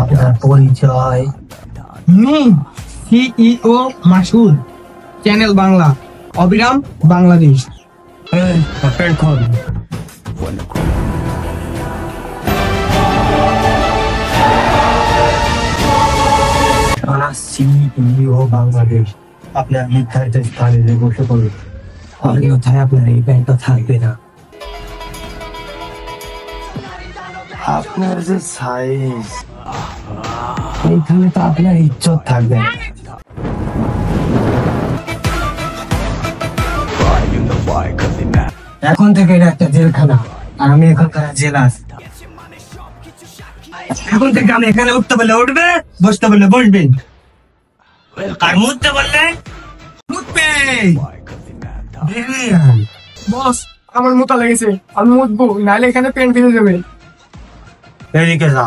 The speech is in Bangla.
আপনার পরিচয়? সিইও মাসুদ, চ্যানেল বাংলা, অবিরাম বাংলাদেশ। সিইও বাংলাদেশ আপনার নির্ধারিত স্থানে বসে পড়ুন, অন্যথায় আপনার এই ব্যাংকটা থাকবে না। আপনার যে সাইজ, এইখানে তো আপনার ইজ্জত থাকবে না। এখন থেকে এটা একটা জেলখানা, আর আমি এখানকার জেলার। এখন থেকে আমি এখানে উঠতে বললে উঠবে, বসতে বললে বসবেন, আর মুততে বললে মুতবে। বস, আমার মোটা লেগেছে, আমি মুতবো, নাহলে এখানে পেন ফেলে যাবে। এদিকে যা।